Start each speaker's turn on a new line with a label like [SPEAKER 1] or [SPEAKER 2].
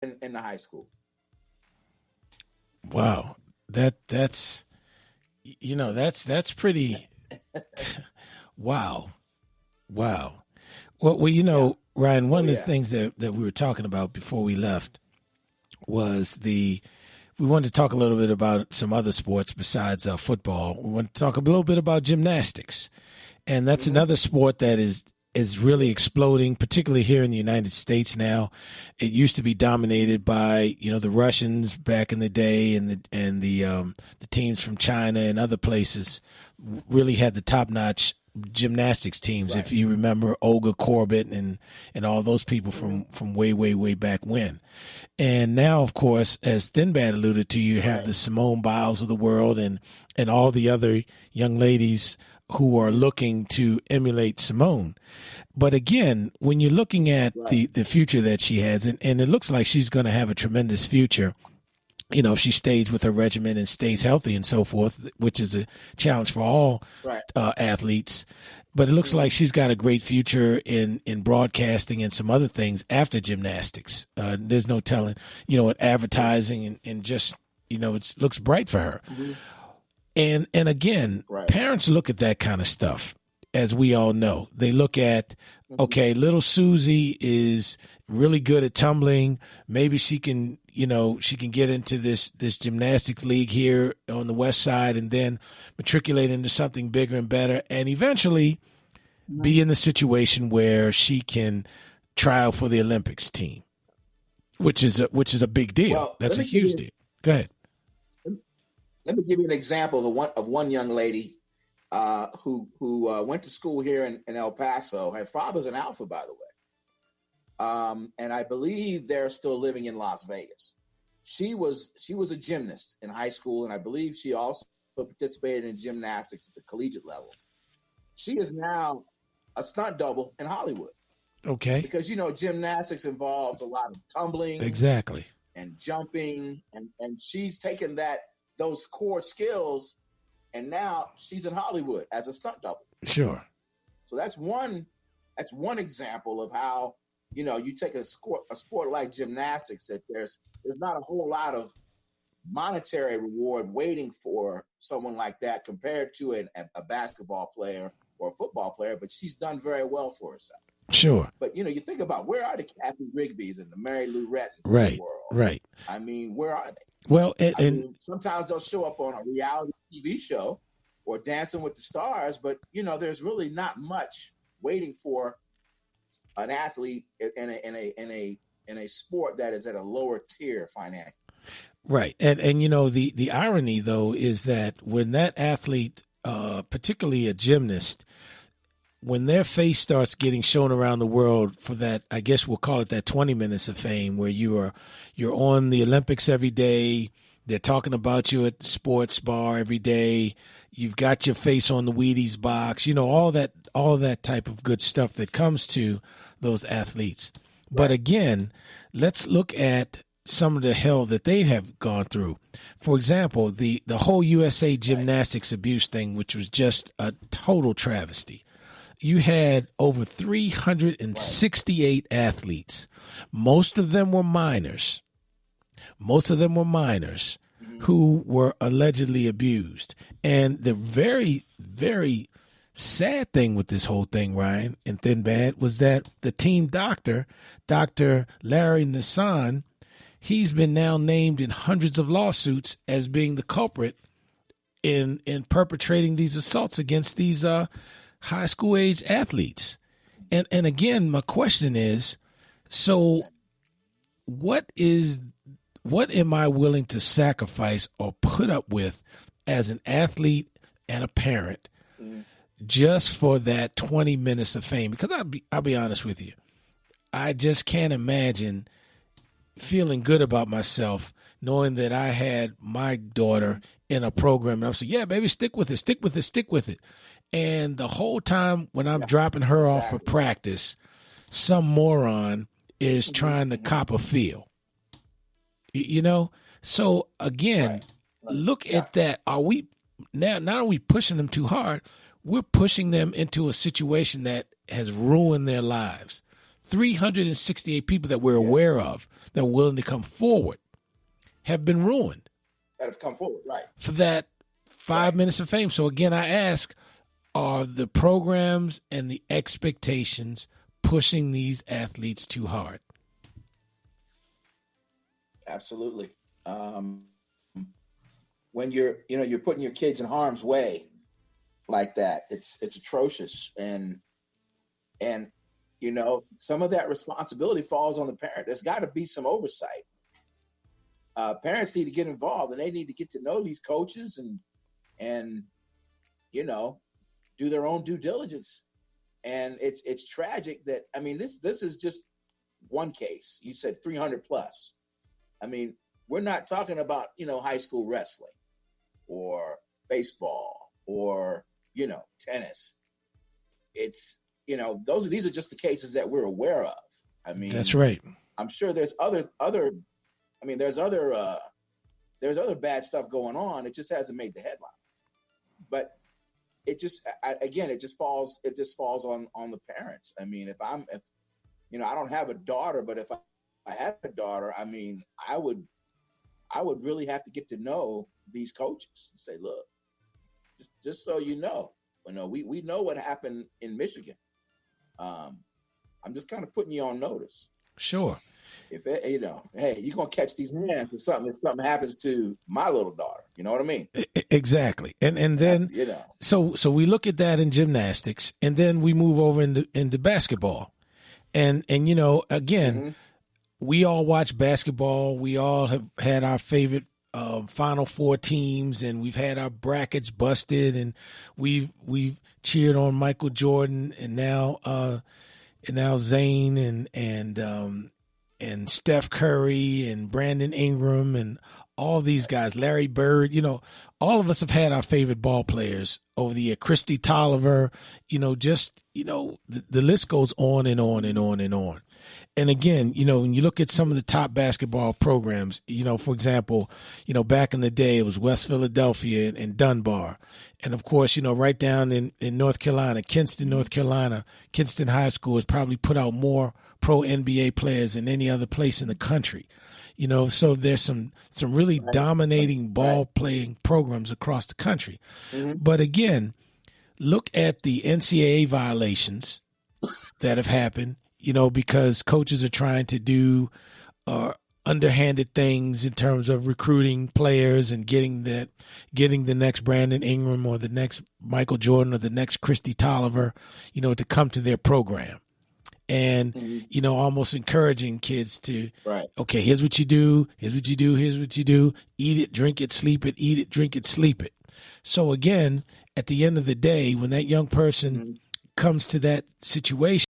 [SPEAKER 1] in the high school.
[SPEAKER 2] Wow. That's that's pretty wow. Wow. Well,
[SPEAKER 1] Yeah.
[SPEAKER 2] Ryan,
[SPEAKER 1] Oh
[SPEAKER 2] one of the
[SPEAKER 1] yeah.
[SPEAKER 2] things that we were talking about before we left was we wanted to talk a little bit about some other sports besides football. We want to talk a little bit about gymnastics, and that's
[SPEAKER 1] Hmm.
[SPEAKER 2] another sport that is really exploding, particularly here in the United States now. It used to be dominated by the Russians back in the day, and the teams from China and other places really had the top notch gymnastics teams.
[SPEAKER 1] Right.
[SPEAKER 2] If you remember Olga Corbett and all those people
[SPEAKER 1] Hmm.
[SPEAKER 2] from way back when. And now, of course, as Thinbad alluded to, you have
[SPEAKER 1] Right.
[SPEAKER 2] the Simone Biles of the world and all the other young ladies who are
[SPEAKER 1] Hmm.
[SPEAKER 2] looking to emulate Simone. But again, when you're looking at
[SPEAKER 1] Right.
[SPEAKER 2] the future that she has, and it looks like she's going to have a tremendous future, if she stays with her regimen and stays healthy and so forth, which is a challenge for all
[SPEAKER 1] Right.
[SPEAKER 2] athletes. But it looks like
[SPEAKER 1] Hmm.
[SPEAKER 2] she's got a great future in broadcasting and some other things after gymnastics. There's no telling, in advertising and just, it looks bright for her.
[SPEAKER 1] Hmm.
[SPEAKER 2] And again,
[SPEAKER 1] Right.
[SPEAKER 2] parents look at that kind of stuff, as we all know. They look at,
[SPEAKER 1] Hmm.
[SPEAKER 2] okay, little Susie is really good at tumbling. Maybe she can, she can get into this gymnastics league here on the West Side and then matriculate into something bigger and better, and eventually
[SPEAKER 1] Hmm.
[SPEAKER 2] be in the situation where she can try out for the Olympics team, which is a big deal.
[SPEAKER 1] Well,
[SPEAKER 2] That's a huge deal. Go ahead.
[SPEAKER 1] let me give you an example of one young lady who went to school here in El Paso. Her father's an Alpha, by the way, and I believe they're still living in Las Vegas. She was a gymnast in high school, and I believe she also participated in gymnastics at the collegiate level. She is now a stunt double in Hollywood
[SPEAKER 2] Okay.
[SPEAKER 1] because gymnastics involves a lot of tumbling
[SPEAKER 2] Exactly.
[SPEAKER 1] and jumping, and she's taken those core skills, and now she's in Hollywood as a stunt double.
[SPEAKER 2] Sure.
[SPEAKER 1] So that's one example of how you take a sport like gymnastics, that there's not a whole lot of monetary reward waiting for someone like that compared to a basketball player or a football player, but she's done very well for herself.
[SPEAKER 2] Sure.
[SPEAKER 1] But you think about, where are the Kathy Rigby's and the Mary Lou Rettons of the
[SPEAKER 2] Right.
[SPEAKER 1] world?
[SPEAKER 2] Right.
[SPEAKER 1] I mean, where are they?
[SPEAKER 2] Well,
[SPEAKER 1] I mean, sometimes they'll show up on a reality TV show or Dancing with the Stars, but there's really not much waiting for an athlete in a sport that is at a lower tier financially.
[SPEAKER 2] right. And the irony though is that when that athlete, particularly a gymnast, when their face starts getting shown around the world for that, I guess we'll call it that 20 minutes of fame, where you're on the Olympics every day. They're talking about you at the sports bar every day. You've got your face on the Wheaties box, all that type of good stuff that comes to those athletes. But
[SPEAKER 1] Right.
[SPEAKER 2] again, let's look at some of the hell that they have gone through. For example, the whole USA
[SPEAKER 1] Right.
[SPEAKER 2] gymnastics abuse thing, which was just a total travesty. You had over
[SPEAKER 1] Right.
[SPEAKER 2] 368 athletes. Most of them were minors. Most of them were minors
[SPEAKER 1] Hmm.
[SPEAKER 2] who were allegedly abused. And the very, very sad thing with this whole thing, Ryan and Thin Bad, was that the team doctor, Dr. Larry Nassan, he's been now named in hundreds of lawsuits as being the culprit in perpetrating these assaults against these high school age athletes. And again, my question is, so what is what am I willing to sacrifice or put up with as an athlete and a parent
[SPEAKER 1] Hmm.
[SPEAKER 2] just for that 20 minutes of fame? Because I'll be honest with you, I just can't imagine feeling good about myself knowing that I had my daughter in a program and I'm saying, yeah, baby, stick with it, stick with it, stick with it. And the whole time when I'm
[SPEAKER 1] Yeah.
[SPEAKER 2] dropping her off for
[SPEAKER 1] Exactly.
[SPEAKER 2] practice, some moron is
[SPEAKER 1] Hmm.
[SPEAKER 2] trying to
[SPEAKER 1] Hmm.
[SPEAKER 2] cop a feel. So
[SPEAKER 1] Right.
[SPEAKER 2] again,
[SPEAKER 1] Right.
[SPEAKER 2] look
[SPEAKER 1] Yeah.
[SPEAKER 2] at that. Are we now? Not are we pushing them too hard? We're pushing them into a situation that has ruined their lives 368 people that we're aware of that were willing to come forward have been ruined.
[SPEAKER 1] That have come forward, right.
[SPEAKER 2] For that 5 minutes of fame. So again, I ask, are the programs and the expectations pushing these athletes too hard?
[SPEAKER 1] Absolutely. When you're putting your kids in harm's way like that, it's atrocious. And some of that responsibility falls on the parent. There's got to be some oversight. Parents need to get involved, and they need to get to know these coaches and do their own due diligence. And it's tragic that, I mean, this is just one case. You said 300 plus. I mean, we're not talking about, high school wrestling or baseball or, tennis. It's, these are just the cases that we're aware of. I mean,
[SPEAKER 2] that's right.
[SPEAKER 1] I'm sure there's other bad stuff going on. It just hasn't made the headlines. But it just falls on the parents. I mean, if I don't have a daughter, but if I had a daughter, I mean, I would really have to get to know these coaches and say, look, just so we know what happened in Michigan. I'm just kind of putting you on notice.
[SPEAKER 2] Sure.
[SPEAKER 1] If hey, you're gonna catch these hands if something happens to my little daughter. You know what I mean?
[SPEAKER 2] Exactly. And then so we look at that in gymnastics, and then we move over into basketball, and again, we all watch basketball. We all have had our favorite Final Four teams, and we've had our brackets busted, and we've cheered on Michael Jordan, and now Zane and Steph Curry and Brandon Ingram and all these guys, Larry Bird, all of us have had our favorite ball players over the year. Christy Tolliver, the list goes on and on and on and on. And again, when you look at some of the top basketball programs, for example, back in the day, it was West Philadelphia and Dunbar. And of course, right down in North Carolina, Kinston, North Carolina, Kinston High School has probably put out more pro NBA players than any other place in the country. So there's some really dominating ball playing programs across the country. But again, look at the NCAA violations that have happened, because coaches are trying to do underhanded things in terms of recruiting players and getting the next Brandon Ingram or the next Michael Jordan or the next Christy Tolliver, to come to their program. And, almost encouraging kids to, okay, here's what you do, here's what you do, here's what you do, eat it, drink it, sleep it, eat it, drink it, sleep it. So again, at the end of the day, when that young person comes to that situation,